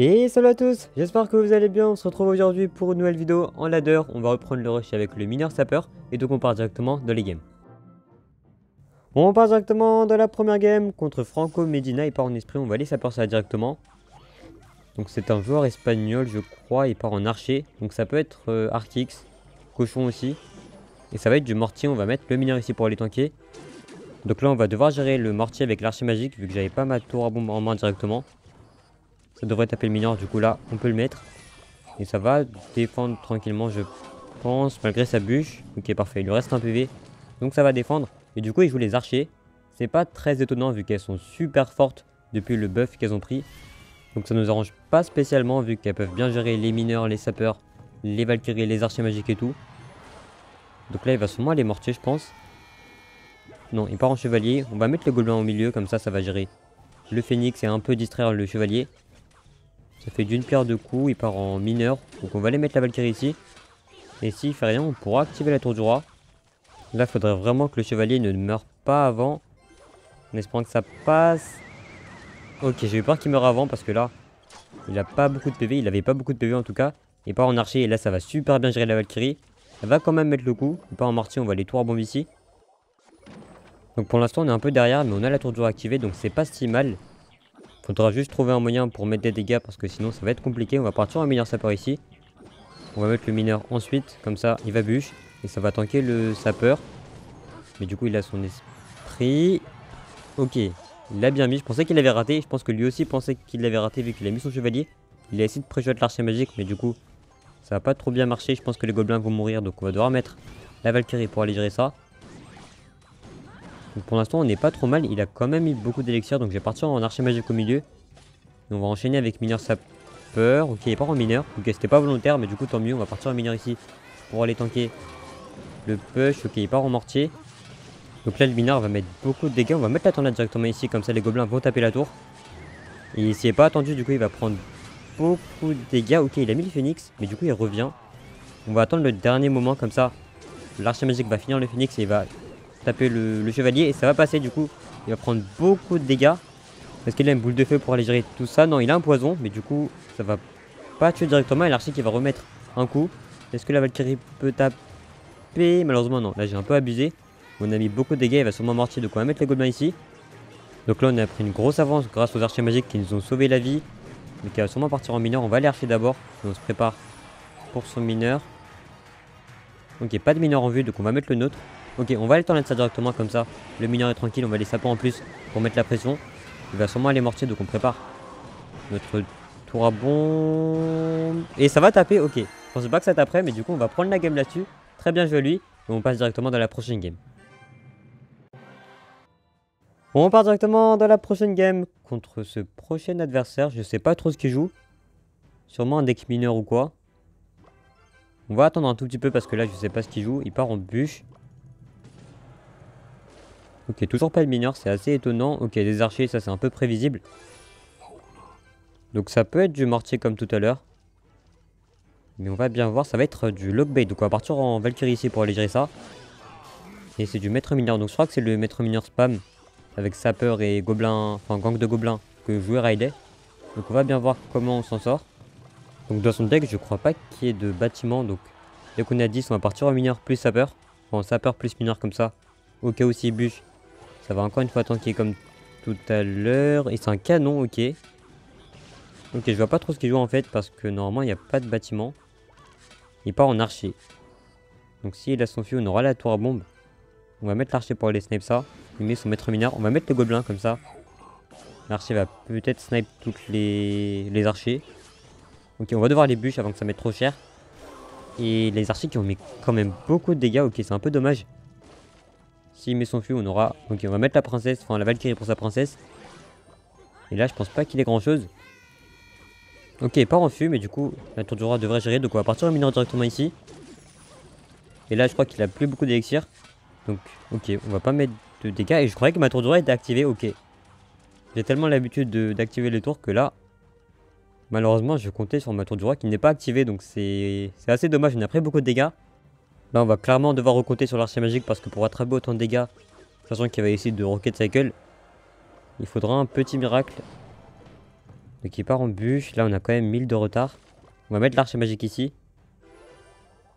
Et salut à tous, j'espère que vous allez bien. On se retrouve aujourd'hui pour une nouvelle vidéo en ladder. On va reprendre le rush avec le mineur sapeur et donc on part directement dans les games. On part directement dans la première game contre Franco Medina. Il part en esprit, on va aller sapeur ça directement. Donc c'est un joueur espagnol je crois, il part en archer. Donc ça peut être Archix, cochon aussi. Et ça va être du mortier, on va mettre le mineur ici pour aller tanker. Donc là on va devoir gérer le mortier avec l'archer magique vu que j'avais pas ma tour à bombe en main directement. Ça devrait taper le mineur, du coup là on peut le mettre. Et ça va défendre tranquillement je pense, malgré sa bûche. Ok parfait, il lui reste un PV. Donc ça va défendre. Et du coup il joue les archers. C'est pas très étonnant vu qu'elles sont super fortes depuis le buff qu'elles ont pris. Donc ça nous arrange pas spécialement vu qu'elles peuvent bien gérer les mineurs, les sapeurs, les valkyries, les archers magiques et tout. Donc là il va sûrement aller mortier je pense. Non il part en chevalier. On va mettre le gobelin au milieu, comme ça va gérer le phénix et un peu distraire le chevalier. Ça fait d'une pierre deux coups, il part en mineur. Donc on va aller mettre la Valkyrie ici. Et s'il fait rien, on pourra activer la tour du roi. Là, il faudrait vraiment que le chevalier ne meure pas avant. En espérant que ça passe. Ok, j'ai eu peur qu'il meure avant parce que là, il a pas beaucoup de PV. Il avait pas beaucoup de PV en tout cas. Il part en archer et là, ça va super bien gérer la Valkyrie. Elle va quand même mettre le coup. Il part en mortier, on va les tours à bombe ici. Donc pour l'instant, on est un peu derrière, mais on a la tour du roi activée. Donc c'est pas si mal. Faudra juste trouver un moyen pour mettre des dégâts parce que sinon ça va être compliqué. On va partir en mineur sapeur ici. On va mettre le mineur ensuite, comme ça il va bûche. Et ça va tanker le sapeur. Mais du coup il a son esprit. Ok, il l'a bien mis. Je pensais qu'il avait raté. Je pense que lui aussi pensait qu'il l'avait raté vu qu'il a mis son chevalier. Il a essayé de pré-shot l'archer magique, mais du coup ça va pas trop bien marcher. Je pense que les gobelins vont mourir. Donc on va devoir mettre la Valkyrie pour aller gérer ça. Donc pour l'instant on n'est pas trop mal, il a quand même mis beaucoup d'élixir, donc je vais partir en archer magique au milieu. Et on va enchaîner avec mineur sapeur. Ok il part en mineur, ok c'était pas volontaire mais du coup tant mieux, on va partir en mineur ici pour aller tanker le push. Ok il part en mortier. Donc là le mineur va mettre beaucoup de dégâts, on va mettre la tornade directement ici, comme ça les gobelins vont taper la tour. Et s'il n'est pas attendu du coup il va prendre beaucoup de dégâts. Ok il a mis le phénix, mais du coup il revient. On va attendre le dernier moment comme ça. L'archer magique va finir le phénix et il va taper le chevalier et ça va passer du coup. Il va prendre beaucoup de dégâts. Est-ce qu'il a une boule de feu pour aller gérer tout ça? Non, il a un poison, mais du coup, ça va pas tuer directement. Et l'archer qui va remettre un coup. Est-ce que la Valkyrie peut taper? Malheureusement, non. Là, j'ai un peu abusé. On a mis beaucoup de dégâts. Il va sûrement mortier. Donc, on va mettre les gobelins ici. Donc là, on a pris une grosse avance grâce aux archers magiques qui nous ont sauvé la vie. Mais qui va sûrement partir en mineur. On va aller archer d'abord. On se prépare pour son mineur. Ok, pas de mineur en vue. Donc, on va mettre le nôtre. Ok, on va aller tourner ça directement comme ça. Le mineur est tranquille, on va les saper en plus pour mettre la pression. Il va sûrement aller mortier, donc on prépare notre tour à bombe. Et ça va taper, ok. Je pensais pas que ça taperait, mais du coup on va prendre la game là-dessus. Très bien joué lui. Et on passe directement dans la prochaine game. On part directement dans la prochaine game contre ce prochain adversaire. Je sais pas trop ce qu'il joue. Sûrement un deck mineur ou quoi. On va attendre un tout petit peu parce que là je sais pas ce qu'il joue. Il part en bûche. Ok, toujours pas le mineur, c'est assez étonnant. Ok, des archers, ça c'est un peu prévisible. Donc ça peut être du mortier comme tout à l'heure. Mais on va bien voir, ça va être du lockbait. Donc on va partir en Valkyrie ici pour aller gérer ça. Et c'est du maître mineur. Donc je crois que c'est le maître mineur spam. Avec sapeur et gobelin, enfin gang de gobelins que jouait Riley. Donc on va bien voir comment on s'en sort. Donc dans son deck, je crois pas qu'il y ait de bâtiment. Donc dès qu'on a 10, on va partir en mineur plus sapeur. Enfin sapeur plus mineur comme ça. Au cas où s'il bûche. Ça va encore une fois tanker comme tout à l'heure. Et c'est un canon, ok. Ok, je vois pas trop ce qu'il joue en fait parce que normalement il n'y a pas de bâtiment. Il part en archer. Donc s'il a son feu, on aura la tour à bombe. On va mettre l'archer pour aller snipe ça. Il met son maître mineur. On va mettre le gobelin comme ça. L'archer va peut-être snipe toutes les archers. Ok, on va devoir les bûches avant que ça mette trop cher. Et les archers qui ont mis quand même beaucoup de dégâts. Ok, c'est un peu dommage. S'il met son feu, on aura... Ok, on va mettre la princesse, enfin la Valkyrie pour sa princesse. Et là, je pense pas qu'il ait grand chose. Ok, pas en fût, mais du coup, la tour du roi devrait gérer. Donc on va partir en mineur directement ici. Et là, je crois qu'il a plus beaucoup d'élixir. Donc, ok, on va pas mettre de dégâts. Et je croyais que ma tour du roi était activée, ok. J'ai tellement l'habitude d'activer les tours que là, malheureusement, je comptais sur ma tour du roi qui n'est pas activée. Donc c'est assez dommage, on a pris beaucoup de dégâts. Là, on va clairement devoir recompter sur l'archer magique parce que pour attraper autant de dégâts, sachant qu'il va essayer de Rocket Cycle, il faudra un petit miracle. Donc il part en bûche. Là on a quand même 1000 de retard. On va mettre l'archer magique ici.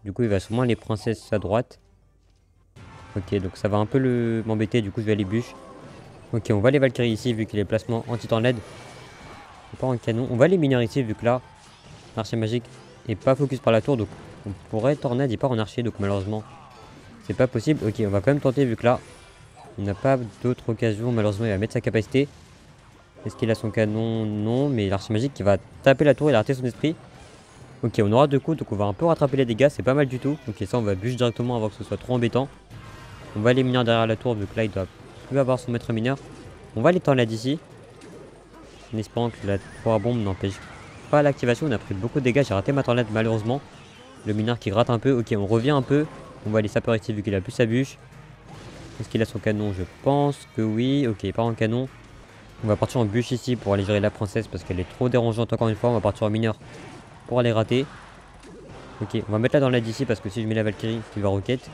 Du coup il va sûrement les princesses à droite. Ok, donc ça va un peu m'embêter, du coup je vais aller bûche. Ok, on va les Valkyries ici vu qu'il est placement anti-temps LED. On part en canon. On va les mineurs ici vu que là, l'archer magique est pas focus par la tour. Donc on pourrait tornade, il part en archer. Donc malheureusement, c'est pas possible. Ok, on va quand même tenter vu que là, on n'a pas d'autre occasion. Malheureusement, il va mettre sa capacité. Est-ce qu'il a son canon? Non, mais l'archer magique qui va taper la tour, il a raté son esprit. Ok, on aura deux coups, donc on va un peu rattraper les dégâts. C'est pas mal du tout. Ok, ça on va bûche directement avant que ce soit trop embêtant. On va les mineurs derrière la tour vu que là il doit plus avoir son maître mineur. On va les tornades ici. En espérant que la poire bombe n'empêche pas l'activation. On a pris beaucoup de dégâts. J'ai raté ma tornade malheureusement. Le mineur qui gratte un peu. Ok, on revient un peu. On va les sapeurs ici vu qu'il a plus sa bûche. Est-ce qu'il a son canon? Je pense que oui. Ok, il part en canon. On va partir en bûche ici pour aller gérer la princesse parce qu'elle est trop dérangeante encore une fois. On va partir en mineur pour aller rater. Ok, on va mettre la tornade ici parce que si je mets la Valkyrie, il va roquette.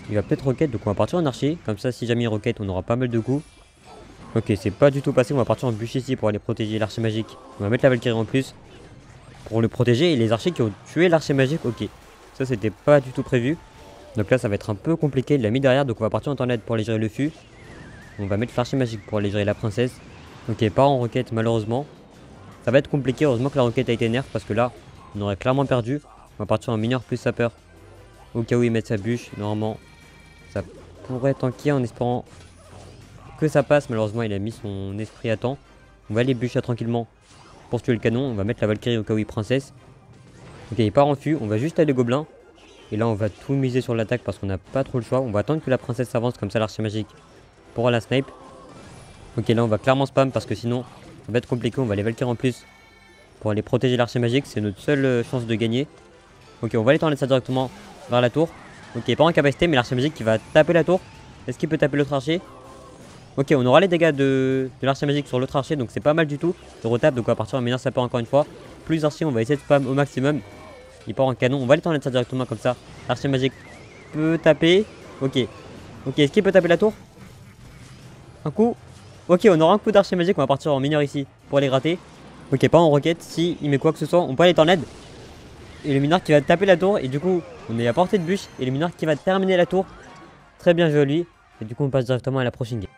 Il va peut-être roquette, donc on va partir en archer. Comme ça, si jamais il roquette, on aura pas mal de coups. Ok, c'est pas du tout passé. On va partir en bûche ici pour aller protéger l'archer magique. On va mettre la Valkyrie en plus pour le protéger. Et les archers qui ont tué l'archer magique, ok. Ça, c'était pas du tout prévu. Donc là, ça va être un peu compliqué. Il l'a mis derrière, donc on va partir en tornade pour aller gérer le fût. On va mettre l'archer magique pour aller gérer la princesse. Ok, pas en roquette, malheureusement. Ça va être compliqué. Heureusement que la roquette a été nerf parce que là, on aurait clairement perdu. On va partir en mineur plus sapeur. Au cas où il met sa bûche, normalement. Ça pourrait tanker en espérant que ça passe. Malheureusement, il a mis son esprit à temps. On va aller bûcher tranquillement pour tuer le canon. On va mettre la Valkyrie au cas où il princesse. Ok, il part en fût. On va juste aller gobelin. Et là, on va tout miser sur l'attaque parce qu'on n'a pas trop le choix. On va attendre que la princesse avance comme ça, l'archer magique pourra la snipe. Ok, là, on va clairement spam parce que sinon, ça va être compliqué. On va les Valkyries en plus pour aller protéger l'archer magique. C'est notre seule chance de gagner. Ok, on va aller tendre ça directement vers la tour. Ok, pas en capacité, mais l'archer magique qui va taper la tour. Est-ce qu'il peut taper l'autre archer? Ok, on aura les dégâts de l'archer magique sur l'autre archer, donc c'est pas mal du tout. Il retape, donc on va partir en mineur sapeur encore une fois. Plus archer, on va essayer de spam au maximum. Il part en canon, on va le tendre ça directement comme ça. L'archer magique peut taper. Ok, ok, est-ce qu'il peut taper la tour? Un coup. Ok, on aura un coup d'archer magique, on va partir en mineur ici pour aller gratter. Ok, pas en roquette, si il met quoi que ce soit, on peut aller en aide. Et le mineur qui va taper la tour. Et du coup, on est à portée de bûche. Et le mineur qui va terminer la tour. Très bien joué à lui. Et du coup, on passe directement à la prochaine game.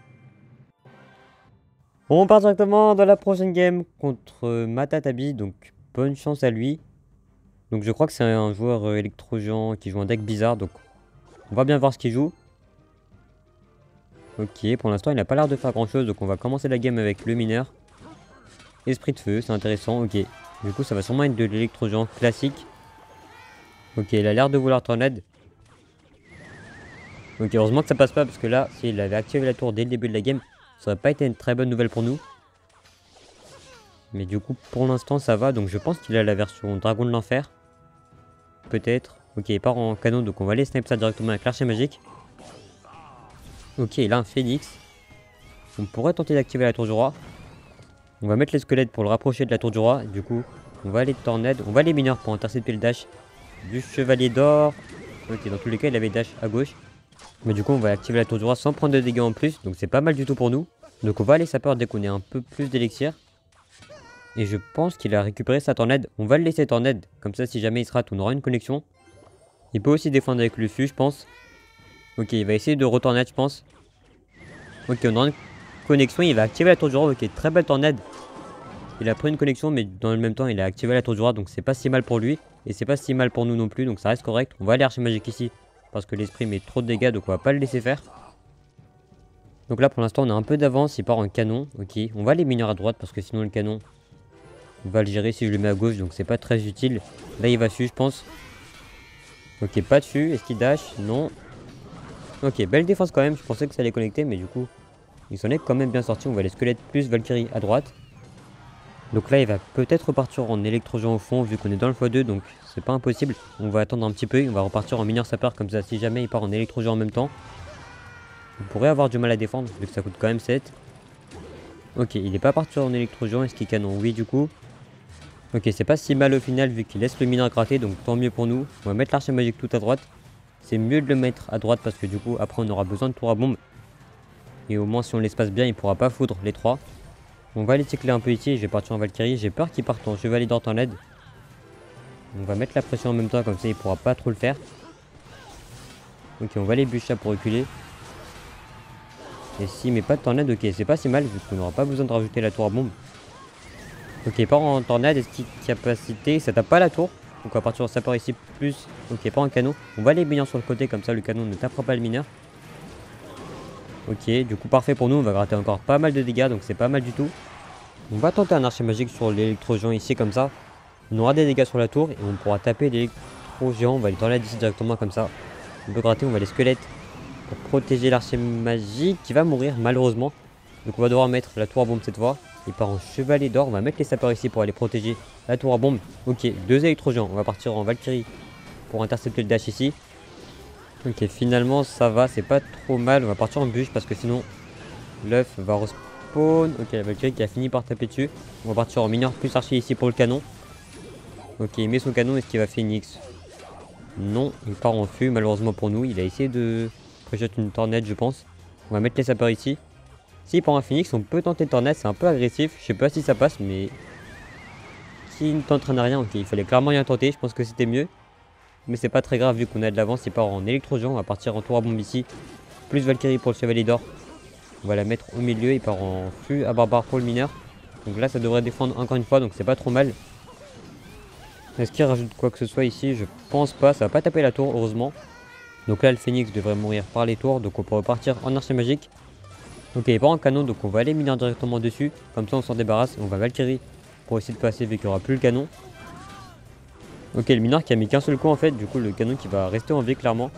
On part directement dans la prochaine game contre Matatabi. Donc, bonne chance à lui. Donc, je crois que c'est un joueur électro-géant qui joue un deck bizarre. Donc, on va bien voir ce qu'il joue. Ok, pour l'instant, il n'a pas l'air de faire grand chose. Donc, on va commencer la game avec le mineur. Esprit de feu, c'est intéressant. Ok, du coup, ça va sûrement être de l'électro-géant classique. Ok, il a l'air de vouloir tornade. Ok, heureusement que ça passe pas parce que là, s'il avait activé la tour dès le début de la game, ça aurait pas été une très bonne nouvelle pour nous. Mais du coup, pour l'instant, ça va. Donc je pense qu'il a la version Dragon de l'Enfer. Peut-être. Ok, il part en canon, donc on va aller snipe ça directement avec l'archer magique. Ok, il a un phénix. On pourrait tenter d'activer la tour du roi. On va mettre les squelettes pour le rapprocher de la tour du roi. Du coup, on va aller tornade. On va aller mineurs pour intercepter le dash du chevalier d'or. Ok, dans tous les cas, il avait dash à gauche. Mais du coup, on va activer la tour du roi sans prendre de dégâts en plus. Donc c'est pas mal du tout pour nous. Donc on va aller sapeur dès qu'on ait un peu plus d'élixir. Et je pense qu'il a récupéré sa tornade. On va le laisser tornade. Comme ça, si jamais il se rate, on aura une connexion. Il peut aussi défendre avec le fût, je pense. Ok, il va essayer de retornade, je pense. Ok, on aura une connexion. Il va activer la tour du roi. Ok, très belle tornade. Il a pris une connexion, mais dans le même temps, il a activé la tour du roi. Donc c'est pas si mal pour lui. Et c'est pas si mal pour nous non plus. Donc ça reste correct. On va aller archer magique ici. Parce que l'esprit met trop de dégâts. Donc on va pas le laisser faire. Donc là, pour l'instant, on a un peu d'avance. Il part en canon. Ok, on va les mineurs à droite. Parce que sinon, le canon, on va le gérer si je le mets à gauche. Donc c'est pas très utile. Là, il va dessus, je pense. Ok, pas dessus. Est-ce qu'il dash? Non. Ok, belle défense quand même. Je pensais que ça allait connecter. Mais du coup, il s'en est quand même bien sorti. On va les squelettes plus Valkyrie à droite. Donc là, il va peut-être repartir en électro-géant au fond, vu qu'on est dans le x2, donc c'est pas impossible. On va attendre un petit peu, on va repartir en mineur sapeur, comme ça, si jamais il part en électro-géant en même temps. On pourrait avoir du mal à défendre, vu que ça coûte quand même 7. Ok, il est pas parti en électro-géant, est-ce qu'il canon? Oui, du coup. Ok, c'est pas si mal au final, vu qu'il laisse le mineur gratter, donc tant mieux pour nous. On va mettre l'archer magique tout à droite. C'est mieux de le mettre à droite, parce que du coup, après, on aura besoin de tour à bombe. Et au moins, si on l'espace bien, il pourra pas foudre les trois. On va les cycler un peu ici, je vais partir en Valkyrie, j'ai peur qu'ils partent en Chevalier d'Or en aide. On va mettre la pression en même temps, comme ça il pourra pas trop le faire. Ok, on va les bûches là pour reculer. Et s'il met pas de tornade, ok, c'est pas si mal, vu qu'on n'aura pas besoin de rajouter la tour à bombe. Ok, part en tornade, est-ce capacité, ça tape pas la tour. Donc on va partir en sapeur ici, plus, ok, pas en canon. On va les mineurs sur le côté, comme ça le canon ne tapera pas le mineur. Ok, du coup parfait pour nous, on va gratter encore pas mal de dégâts, donc c'est pas mal du tout. On va tenter un archer magique sur l'électro-géant ici, comme ça. On aura des dégâts sur la tour, et on pourra taper l'électro-géant, on va les tornades ici directement, comme ça. On peut gratter, on va les squelettes pour protéger l'archer magique qui va mourir malheureusement. Donc on va devoir mettre la tour à bombe cette fois. Il part en chevalier d'or, on va mettre les sapeurs ici pour aller protéger la tour à bombe. Ok, 2 électro-géants, on va partir en Valkyrie pour intercepter le dash ici. Ok, finalement ça va, c'est pas trop mal, on va partir en bûche parce que sinon l'œuf va respawn. Ok, la Valkyrie qui a fini par taper dessus. On va partir en mineur plus archer ici pour le canon. Ok, il met son canon, est-ce qu'il va Phoenix? Non, il part en feu malheureusement pour nous. Il a essayé de projeter une tornade je pense. On va mettre les sapeurs ici. S'il part un Phoenix, on peut tenter tornade, c'est un peu agressif. Je sais pas si ça passe, mais qui ne t'entraîne à rien. Ok, il fallait clairement rien tenter, je pense que c'était mieux. Mais c'est pas très grave vu qu'on a de l'avance. Il part en électro-géant, on va partir en tour à bombe ici. Plus Valkyrie pour le chevalier d'or. On va la mettre au milieu, il part en flux à barbare pour le mineur. Donc là ça devrait défendre encore une fois, donc c'est pas trop mal. Est-ce qu'il rajoute quoi que ce soit ici? Je pense pas, ça va pas taper la tour heureusement. Donc là le phénix devrait mourir par les tours, donc on peut repartir en archer magique. Ok, il part en canon, donc on va aller mineur directement dessus. Comme ça on s'en débarrasse et on va Valkyrie pour essayer de passer vu qu'il n'y aura plus le canon. Ok, le mineur qui a mis qu'un seul coup en fait, du coup le canon qui va rester en vie clairement.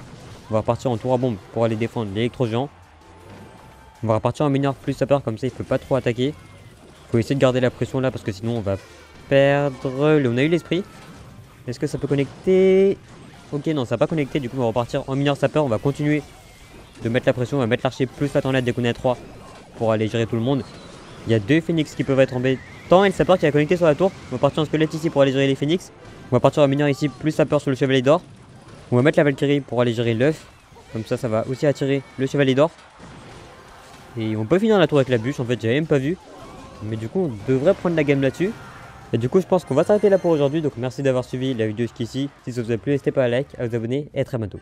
On va repartir en tour à bombe pour aller défendre l'électro-géant. On va repartir en mineur plus sapeur, comme ça il peut pas trop attaquer. Faut essayer de garder la pression là parce que sinon on va perdre. On a eu l'esprit. Est-ce que ça peut connecter? Ok, non, ça n'a pas connecté. Du coup, on va repartir en mineur sapeur. On va continuer de mettre la pression. On va mettre l'archer plus la tornade dès qu'on est à 3 pour aller gérer tout le monde. Il y a 2 phénix qui peuvent être embêtants. Et le sapeur qui a connecté sur la tour. On va partir en squelette ici pour aller gérer les phénix. On va partir en mineur ici, plus sapeur sur le chevalier d'or. On va mettre la Valkyrie pour aller gérer l'œuf. Comme ça, ça va aussi attirer le chevalier d'or. Et on peut finir la tour avec la bûche. En fait, j'avais même pas vu. Mais du coup, on devrait prendre la game là-dessus. Et du coup, je pense qu'on va s'arrêter là pour aujourd'hui. Donc, merci d'avoir suivi la vidéo jusqu'ici. Si ça vous a plu, n'hésitez pas à like, à vous abonner et à très bientôt.